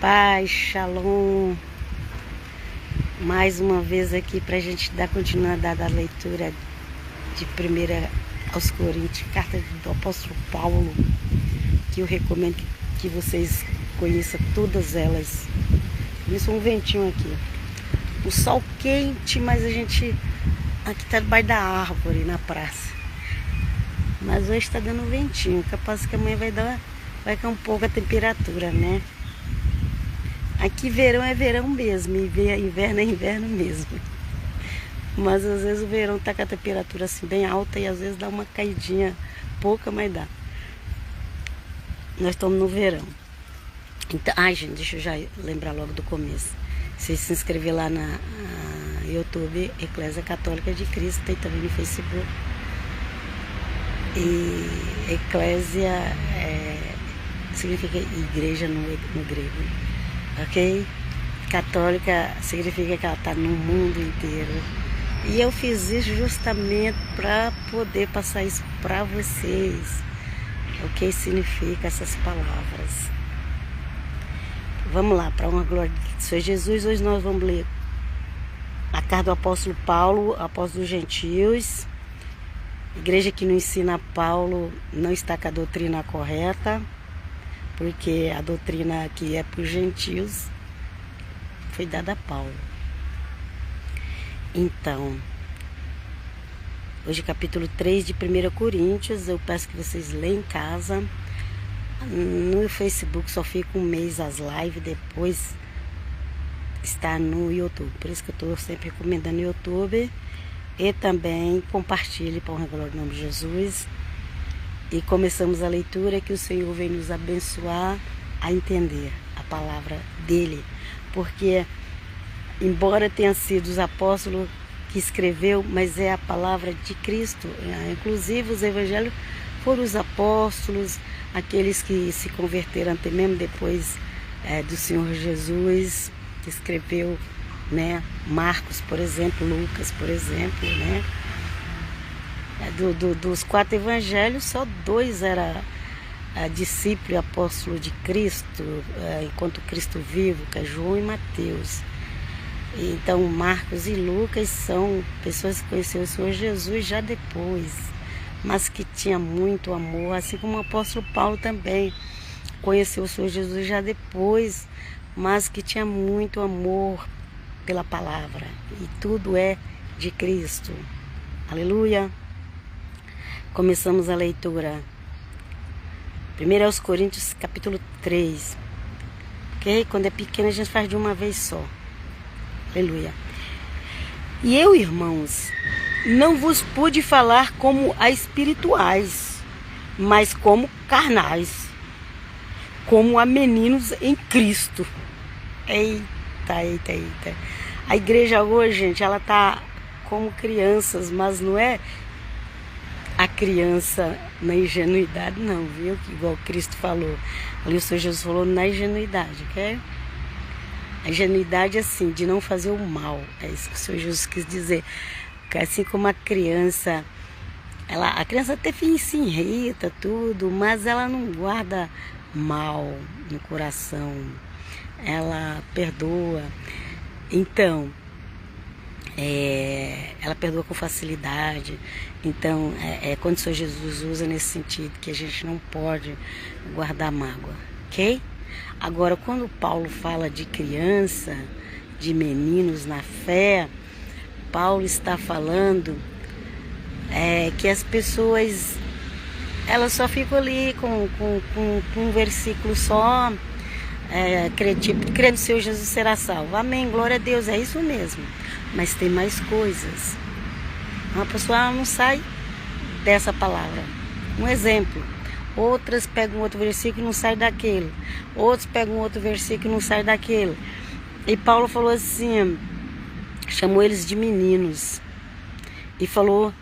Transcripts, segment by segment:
Paz, shalom. Mais uma vez aqui para a gente dar continuidade à leitura de 1 aos Coríntios, carta do apóstolo Paulo, que eu recomendo que vocês conheçam todas elas. Começou um ventinho aqui. O sol quente, mas a gente aqui está debaixo da árvore na praça. Mas hoje está dando ventinho, capaz que amanhã vai cair um pouco a temperatura, né? Aqui verão é verão mesmo, e inverno é inverno mesmo. Mas às vezes o verão tá com a temperatura assim bem alta e às vezes dá uma caidinha pouca, mas dá. Nós estamos no verão. Então, gente, deixa eu já lembrar logo do começo. Vocês se inscrever lá na YouTube, Eclésia Católica de Cristo, tem também no Facebook. E Eclésia significa igreja no grego, ok? Católica significa que ela está no mundo inteiro. E eu fiz isso justamente para poder passar isso para vocês, o que significa essas palavras. Vamos lá, para uma glória de Senhor Jesus. Hoje nós vamos ler a carta do apóstolo Paulo, apóstolo dos gentios. Igreja que não ensina Paulo não está com a doutrina correta, porque a doutrina que é para os gentios foi dada a Paulo. Então, hoje capítulo 3 de 1 Coríntios, eu peço que vocês leiam em casa. No Facebook só fica um mês as lives, depois está no YouTube. Por isso que eu estou sempre recomendando no YouTube. E também compartilhe para o glória do nome de Jesus. E começamos a leitura, que o Senhor vem nos abençoar a entender a palavra dele. Porque, embora tenha sido os apóstolos que escreveu, mas é a palavra de Cristo. Inclusive os evangelhos foram os apóstolos, aqueles que se converteram até mesmo depois do Senhor Jesus, que escreveu, né? Marcos, por exemplo, Lucas, por exemplo, né? Dos 4 evangelhos, só 2 era discípulo e apóstolo de Cristo, enquanto Cristo vivo, que é João e Mateus. Então, Marcos e Lucas são pessoas que conheceram o Senhor Jesus já depois, mas que tinha muito amor, assim como o apóstolo Paulo também conheceu o Senhor Jesus já depois, mas que tinha muito amor pela palavra, e tudo é de Cristo. Aleluia! Começamos a leitura. 1 aos Coríntios, capítulo 3. Ok? Quando é pequeno a gente faz de uma vez só. Aleluia! E eu, irmãos, não vos pude falar como a espirituais, mas como carnais, como a meninos em Cristo. Eita. A igreja hoje, gente, ela tá como crianças, mas não é a criança na ingenuidade, não, viu? Igual Cristo falou. Ali o Senhor Jesus falou na ingenuidade, ok? A ingenuidade, assim, de não fazer o mal. É isso que o Senhor Jesus quis dizer. Porque assim como a criança, a criança até se irrita, tudo, mas ela não guarda mal no coração. Ela perdoa. Então, ela perdoa com facilidade. Então, quando o Senhor Jesus usa nesse sentido, que a gente não pode guardar mágoa, ok? Agora, quando Paulo fala de criança, de meninos na fé, Paulo está falando que as pessoas, elas só ficam ali com um versículo só, crendo no Senhor Jesus será salvo. Amém, glória a Deus, é isso mesmo. Mas tem mais coisas. Uma pessoa não sai dessa palavra. Um exemplo. Outras pegam outro versículo e não sai daquele. Outros pegam outro versículo e não sai daquele. E Paulo falou assim, chamou eles de meninos. E falou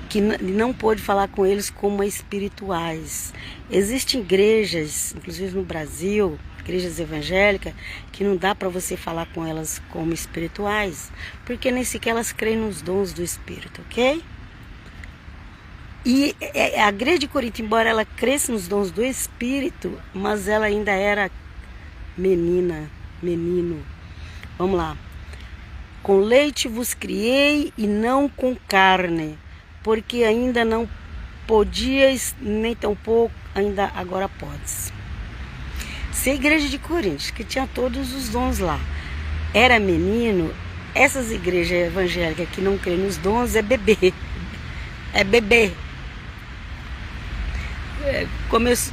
que não pôde falar com eles como espirituais. Existem igrejas, inclusive no Brasil, igrejas evangélicas, que não dá para você falar com elas como espirituais, porque nem sequer elas creem nos dons do Espírito, ok? E a igreja de Corinto, embora ela cresça nos dons do Espírito, mas ela ainda era menina, menino. Vamos lá. Com leite vos criei e não com carne, porque ainda não podias, nem tampouco ainda agora podes. Se a igreja de Coríntios, que tinha todos os dons lá, era menino, essas igrejas evangélicas que não creem nos dons é bebê. É bebê.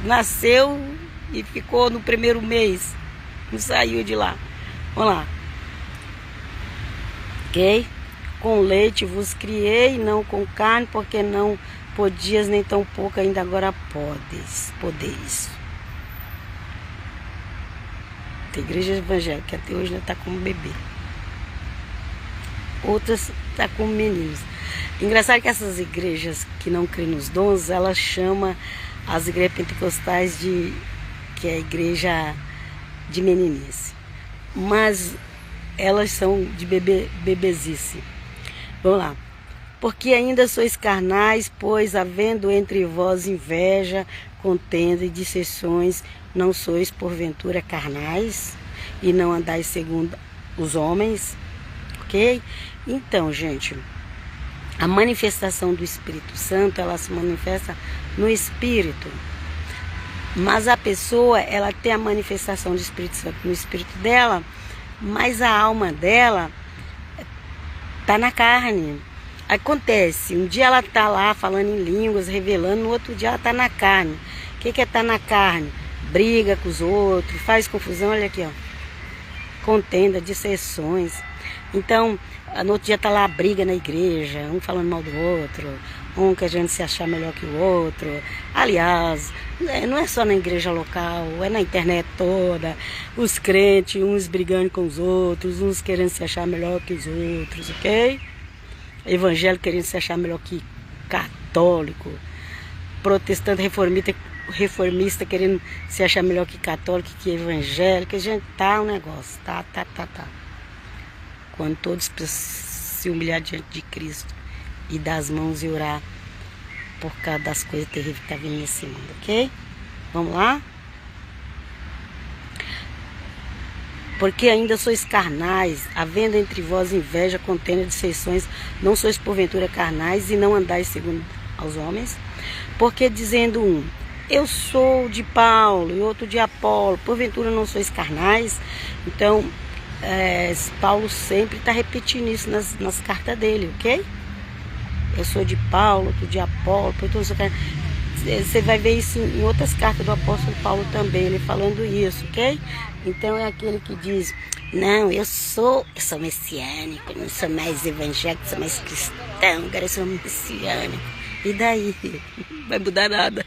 Nasceu e ficou no primeiro mês. Não saiu de lá. Vamos lá. Ok? Com leite vos criei, não com carne, porque não podias, nem tão pouco ainda agora podeis. Tem igreja evangélica que até hoje ainda está como bebê. Outras está como meninos. Engraçado que essas igrejas que não creem nos dons, elas chamam as igrejas pentecostais que é a igreja de meninice. Mas elas são de bebezice. Vamos lá. Porque ainda sois carnais, pois havendo entre vós inveja, contenda e dissensões, não sois porventura carnais e não andais segundo os homens, ok? Então, gente, a manifestação do Espírito Santo, ela se manifesta no Espírito. Mas a pessoa, ela tem a manifestação do Espírito Santo no Espírito dela, mas a alma dela está na carne. Acontece, um dia ela está lá falando em línguas, revelando, no outro dia ela está na carne. O que é estar na carne? Briga com os outros, faz confusão, olha aqui, ó. Contenda, dissensões. Então, no outro dia está lá a briga na igreja, um falando mal do outro, um querendo se achar melhor que o outro. Aliás, não é só na igreja local, é na internet toda. Os crentes, uns brigando com os outros, uns querendo se achar melhor que os outros, ok? Evangélico querendo se achar melhor que católico. Protestante reformista querendo se achar melhor que católico, que evangélico. A gente tá um negócio, tá. Quando todos precisam se humilhar diante de Cristo e dar as mãos e orar por causa das coisas terríveis que tá vindo nesse mundo, ok? Vamos lá? Porque ainda sois carnais, havendo entre vós inveja, contenda, dissensões, não sois porventura carnais e não andais segundo aos homens. Porque dizendo um, eu sou de Paulo e outro de Apolo, porventura não sois carnais. Então, Paulo sempre está repetindo isso nas cartas dele, ok? Eu sou de Paulo, outro de Apolo, porventura não sou carnais. Você vai ver isso em outras cartas do apóstolo Paulo também, ele falando isso, ok? Então é aquele que diz, não, eu sou messiânico, não sou mais evangélico, sou mais cristão, agora eu sou messiânico. E daí? Não vai mudar nada.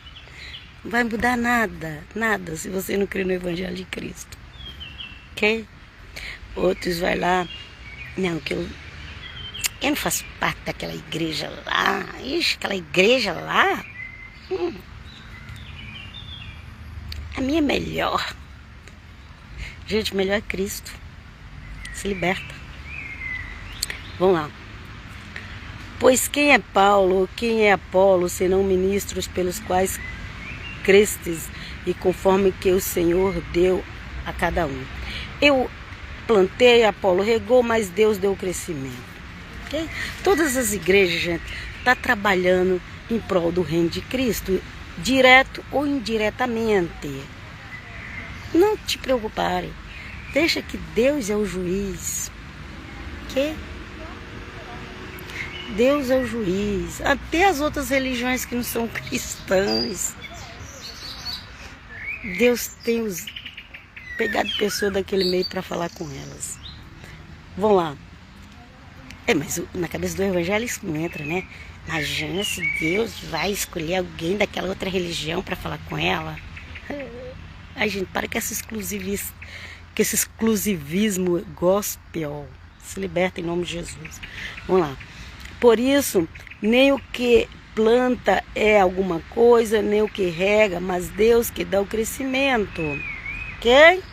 Não vai mudar nada, se você não crê no Evangelho de Cristo. Ok? Outros vai lá, não, que eu não faço parte daquela igreja lá. Ixi, aquela igreja lá, a minha é melhor. Gente, melhor é Cristo. Se liberta. Vamos lá. Pois quem é Paulo ou quem é Apolo, senão ministros pelos quais crestes e conforme que o Senhor deu a cada um. Eu plantei, Apolo regou, mas Deus deu o crescimento. Okay? Todas as igrejas, gente, estão trabalhando em prol do reino de Cristo, direto ou indiretamente. Não te preocupare. Deixa que Deus é o juiz. Ok? Deus é o juiz. Até as outras religiões que não são cristãs, Deus tem pegado pessoas daquele meio para falar com elas. Vamos lá. Mas na cabeça do evangelho isso não entra, né? Imagina se Deus vai escolher alguém daquela outra religião para falar com ela. Ai, gente, para com esse exclusivismo gospel. Se liberta em nome de Jesus. Vamos lá. Por isso, nem o que planta é alguma coisa, nem o que rega, mas Deus que dá o crescimento. Ok?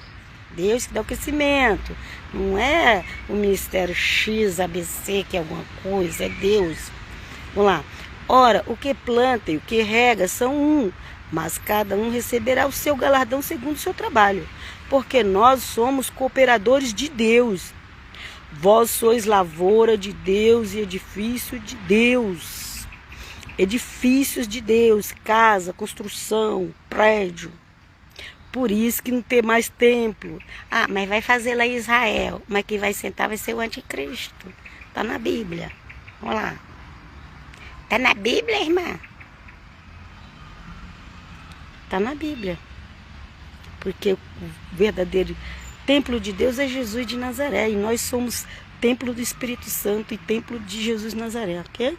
Deus que dá o crescimento. Não é o ministério X, ABC, que é alguma coisa, é Deus. Vamos lá. Ora, o que planta e o que rega são um, mas cada um receberá o seu galardão segundo o seu trabalho, porque nós somos cooperadores de Deus. Vós sois lavoura de Deus e edifício de Deus. Edifícios de Deus, casa, construção, prédio. Por isso que não tem mais templo. Ah, mas vai fazer lá em Israel. Mas quem vai sentar vai ser o anticristo. Está na Bíblia. Vamos lá. Está na Bíblia, irmã? Está na Bíblia. Porque o verdadeiro templo de Deus é Jesus de Nazaré. E nós somos templo do Espírito Santo e templo de Jesus de Nazaré, ok?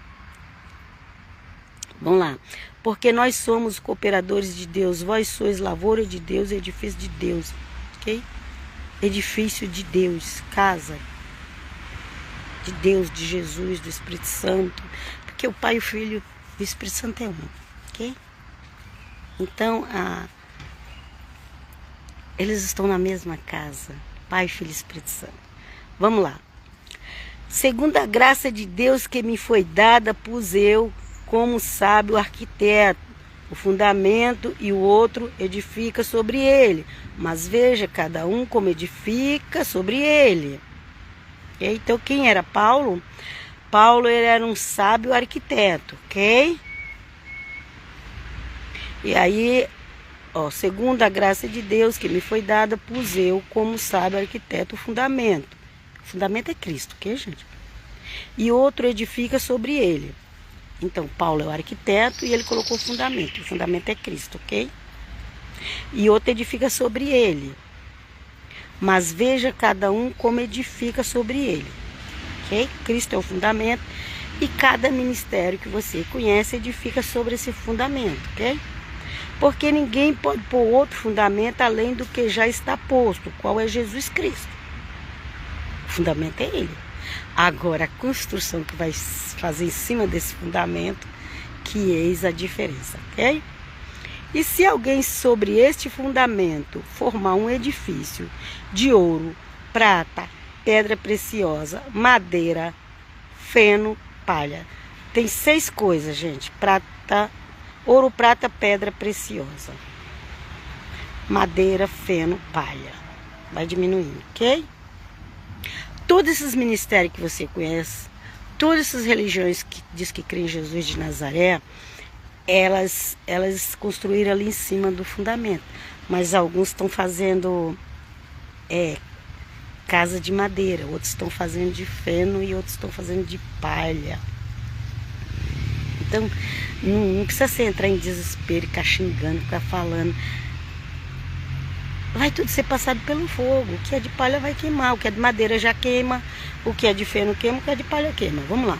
Vamos lá. Porque nós somos cooperadores de Deus. Vós sois lavoura de Deus e edifício de Deus, ok? Edifício de Deus, casa de Deus, de Jesus, do Espírito Santo. Porque o Pai, o Filho e o Espírito Santo é um, ok? Então, eles estão na mesma casa, Pai, Filho e Espírito Santo. Vamos lá. Segundo a graça de Deus que me foi dada, pus eu, como sábio arquiteto, o fundamento e o outro edifica sobre ele. Mas veja, cada um como edifica sobre ele. Então, quem era Paulo? Paulo ele era um sábio arquiteto, ok? E aí, segundo a graça de Deus que me foi dada, pus eu como sábio arquiteto o fundamento. O fundamento é Cristo, ok, gente? E outro edifica sobre ele. Então, Paulo é o arquiteto e ele colocou o fundamento. O fundamento é Cristo, ok? E outro edifica sobre ele. Mas veja cada um como edifica sobre ele, ok? Cristo é o fundamento e cada ministério que você conhece edifica sobre esse fundamento, ok? Porque ninguém pode pôr outro fundamento além do que já está posto, qual é Jesus Cristo. O fundamento é ele. Agora, a construção que vai fazer em cima desse fundamento, que eis a diferença, ok? E se alguém sobre este fundamento formar um edifício de ouro, prata, pedra preciosa, madeira, feno, palha. Tem 6 coisas, gente. Prata, ouro, prata, pedra preciosa, madeira, feno, palha. Vai diminuindo, ok? Todos esses ministérios que você conhece, todas essas religiões que diz que creem em Jesus de Nazaré, elas construíram ali em cima do fundamento. Mas alguns estão fazendo casa de madeira, outros estão fazendo de feno e outros estão fazendo de palha. Então, não precisa você entrar em desespero, ficar xingando, ficar falando. Vai tudo ser passado pelo fogo. O que é de palha vai queimar, o que é de madeira já queima, o que é de feno queima, o que é de palha queima. Vamos lá.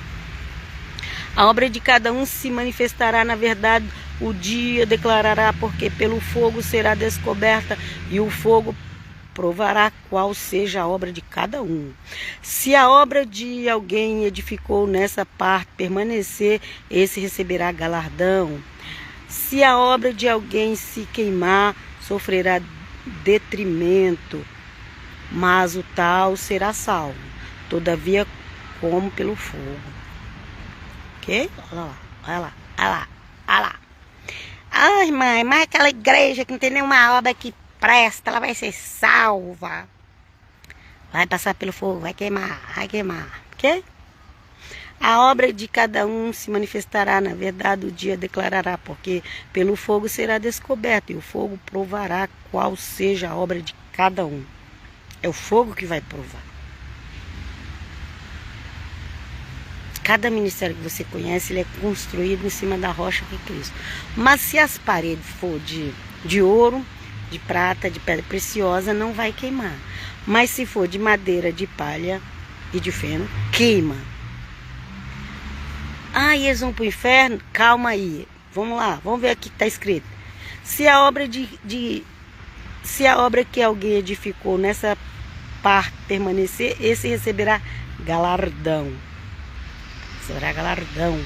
A obra de cada um se manifestará na verdade, o dia declarará, porque pelo fogo será descoberta e o fogo provará qual seja a obra de cada um. Se a obra de alguém edificou nessa parte permanecer, esse receberá galardão. Se a obra de alguém se queimar, sofrerá detrimento, mas o tal será salvo, todavia como pelo fogo. Ok? Olha lá, olha lá, olha lá, olha lá. Ai, mãe, mas aquela igreja que não tem nenhuma obra que presta, ela vai ser salva. Vai passar pelo fogo, vai queimar, ok? A obra de cada um se manifestará, na verdade o dia declarará, porque pelo fogo será descoberto, e o fogo provará qual seja a obra de cada um. É o fogo que vai provar. Cada ministério que você conhece, ele é construído em cima da rocha que é Cristo. Mas se as paredes for de ouro, de prata, de pedra preciosa, não vai queimar. Mas se for de madeira, de palha e de feno, queima. Ah, e eles vão para o inferno? Calma aí. Vamos lá, vamos ver aqui que está escrito. Se a obra que alguém edificou nessa parte permanecer, esse receberá galardão. Receberá galardão,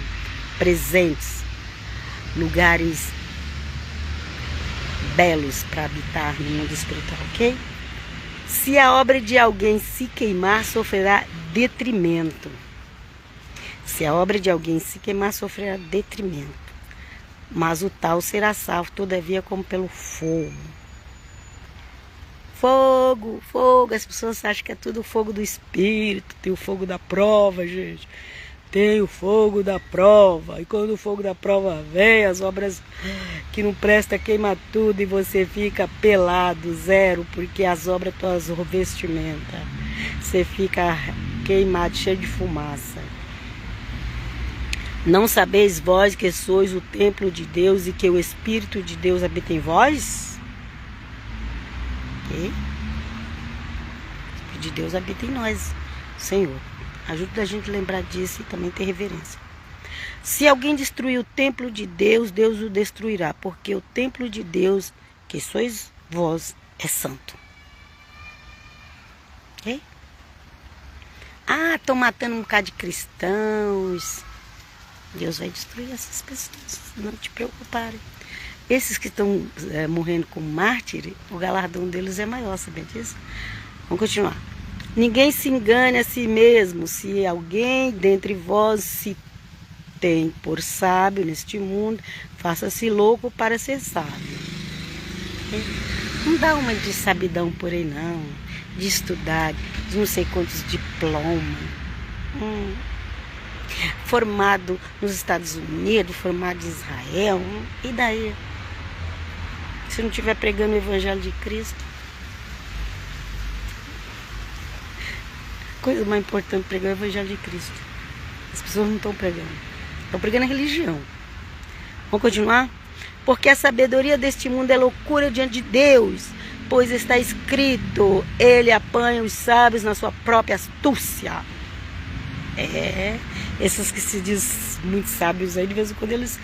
presentes, lugares belos para habitar no mundo espiritual, ok? Se a obra de alguém se queimar, sofrerá detrimento. Se a obra de alguém se queimar, sofrerá detrimento. mas o tal será salvo, todavia, como pelo fogo. Fogo, fogo, as pessoas acham que é tudo fogo do Espírito, tem o fogo da prova, gente. Tem o fogo da prova, e quando o fogo da prova vem, as obras que não prestam queima tudo e você fica pelado, zero, porque as obras são as revestimentas. Você fica queimado, cheio de fumaça. Não sabeis vós que sois o templo de Deus e que o Espírito de Deus habita em vós? Okay? O Espírito de Deus habita em nós, Senhor. Ajuda a gente a lembrar disso e também ter reverência. Se alguém destruir o templo de Deus, Deus o destruirá, porque o templo de Deus, que sois vós, é santo. Ok? Ah, estão matando um bocado de cristãos. Deus vai destruir essas pessoas, não te preocuparem. Esses que estão morrendo como mártires, o galardão deles é maior, sabia disso? Vamos continuar. Ninguém se engane a si mesmo. Se alguém dentre vós se tem por sábio neste mundo, faça-se louco para ser sábio. Não dá uma de sabidão por aí não, de estudar, de não sei quantos diplomas. Formado nos Estados Unidos, formado em Israel, e daí? Se não estiver pregando o Evangelho de Cristo. Coisa mais importante, pregar o Evangelho de Cristo. As pessoas não estão pregando. Estão pregando a religião. Vamos continuar? Porque a sabedoria deste mundo é loucura diante de Deus, pois está escrito, ele apanha os sábios na sua própria astúcia. Esses que se dizem muito sábios aí, de vez em quando eles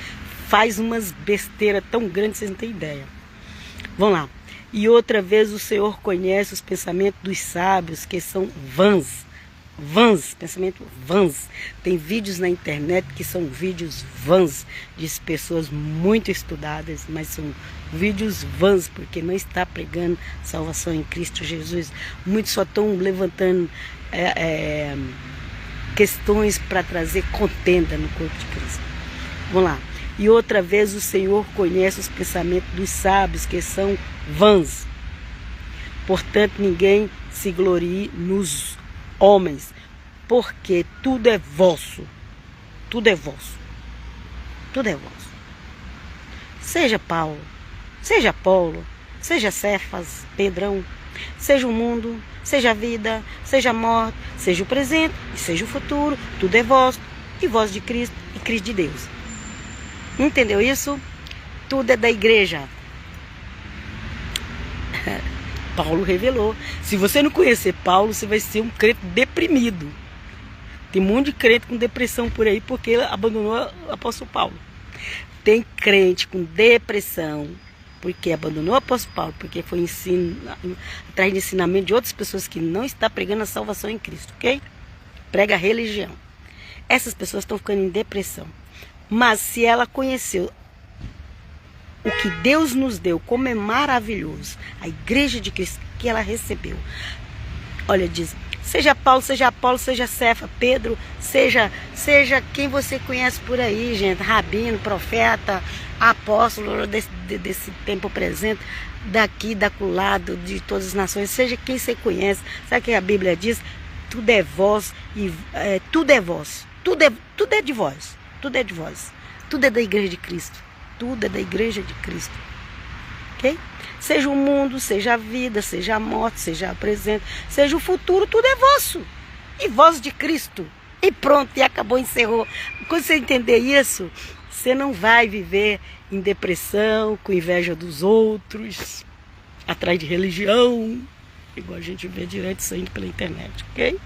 fazem umas besteiras tão grandes, vocês não têm ideia. Vamos lá. E outra vez o Senhor conhece os pensamentos dos sábios, que são vãs. Vãs, pensamento vãs. Tem vídeos na internet que são vídeos vãs, de pessoas muito estudadas, mas são vídeos vãs, porque não está pregando salvação em Cristo Jesus. Muitos só estão levantando questões para trazer contenda no corpo de Cristo. Vamos lá. E outra vez o Senhor conhece os pensamentos dos sábios, que são vãs. Portanto, ninguém se glorie nos homens, porque tudo é vosso. Tudo é vosso. Tudo é vosso. Seja Paulo, seja Apolo, seja Cefas, Pedrão, seja o mundo, seja a vida, seja a morte, seja o presente e seja o futuro, tudo é vosso, e vós de Cristo e Cristo de Deus. Entendeu isso? Tudo é da igreja. Paulo revelou. Se você não conhecer Paulo, você vai ser um crente deprimido. Tem um monte de crente com depressão por aí porque abandonou o apóstolo Paulo. Tem crente com depressão porque abandonou o apóstolo Paulo, porque foi atrás de ensinamento de outras pessoas que não está pregando a salvação em Cristo, ok? Prega a religião. Essas pessoas estão ficando em depressão. Mas se ela conheceu o que Deus nos deu, como é maravilhoso, a igreja de Cristo que ela recebeu. Olha, diz, seja Paulo, seja Apolo, seja Cefa, Pedro, seja quem você conhece por aí, gente, rabino, profeta, apóstolo desse tempo presente, daqui, daculado, de todas as nações, seja quem você conhece. Sabe o que a Bíblia diz? Tudo é vós, tudo é vós, tudo é de vós, tudo é de vós, tudo é da igreja de Cristo. Tudo é da igreja de Cristo. Ok? Seja o mundo, seja a vida, seja a morte, seja o presente, seja o futuro, tudo é vosso. E vós de Cristo. E pronto, e acabou, encerrou. Quando você entender isso, você não vai viver em depressão, com inveja dos outros, atrás de religião, igual a gente vê direto saindo pela internet, ok?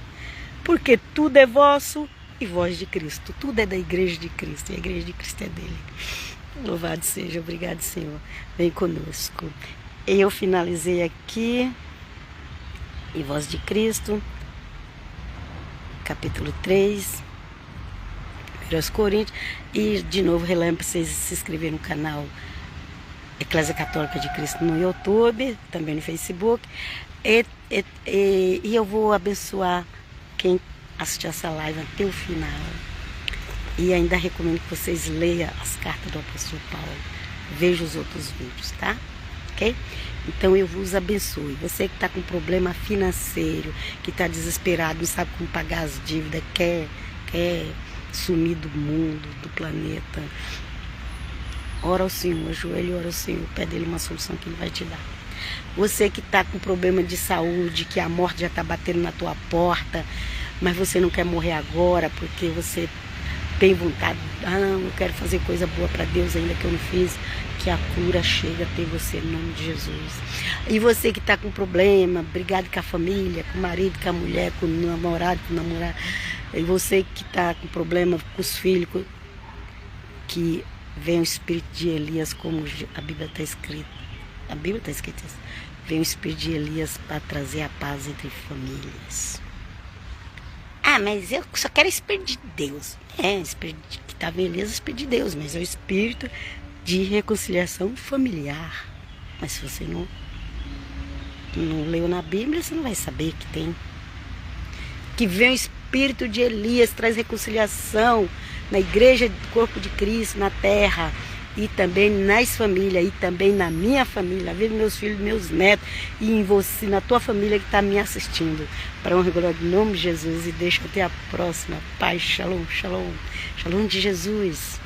Porque tudo é vosso e vós de Cristo. Tudo é da igreja de Cristo e a igreja de Cristo é dele. Louvado seja, obrigado, Senhor. Vem conosco. Eu finalizei aqui em Voz de Cristo, capítulo 3, 1 Coríntios. E de novo, relembro para vocês se inscreverem no canal Eclésia Católica de Cristo no YouTube, também no Facebook. E eu vou abençoar quem assistir essa live até o final. E ainda recomendo que vocês leiam as cartas do apóstolo Paulo. Veja os outros vídeos, tá? Ok? Então eu vos abençoe. Você que está com problema financeiro, que está desesperado, não sabe como pagar as dívidas, quer sumir do mundo, do planeta, ora ao Senhor, ajoelhe e ora ao Senhor, pede Ele uma solução que Ele vai te dar. Você que está com problema de saúde, que a morte já está batendo na tua porta, mas você não quer morrer agora porque você tem vontade, não, eu quero fazer coisa boa para Deus ainda que eu não fiz, que a cura chega até você em nome de Jesus. E você que está com problema, brigado com a família, com o marido, com a mulher, com o namorado, com o namorado, e você que está com problema com os filhos, que vem o espírito de Elias, como a Bíblia está escrita. A Bíblia está escrita isso. Vem o espírito de Elias para trazer a paz entre famílias. Ah, mas eu só quero o espírito de Deus. É, o espírito que estava em Elias é o espírito de Deus, mas é o espírito de reconciliação familiar. Mas se você não leu na Bíblia, você não vai saber que tem. Que vem o espírito de Elias, traz reconciliação na igreja do corpo de Cristo, na terra, e também nas famílias, e também na minha família, na vida dos meus filhos, meus netos, e em você, na tua família que está me assistindo. Para honra e glória do nome de Jesus, e deixa até a próxima. Paz, shalom, shalom, shalom de Jesus.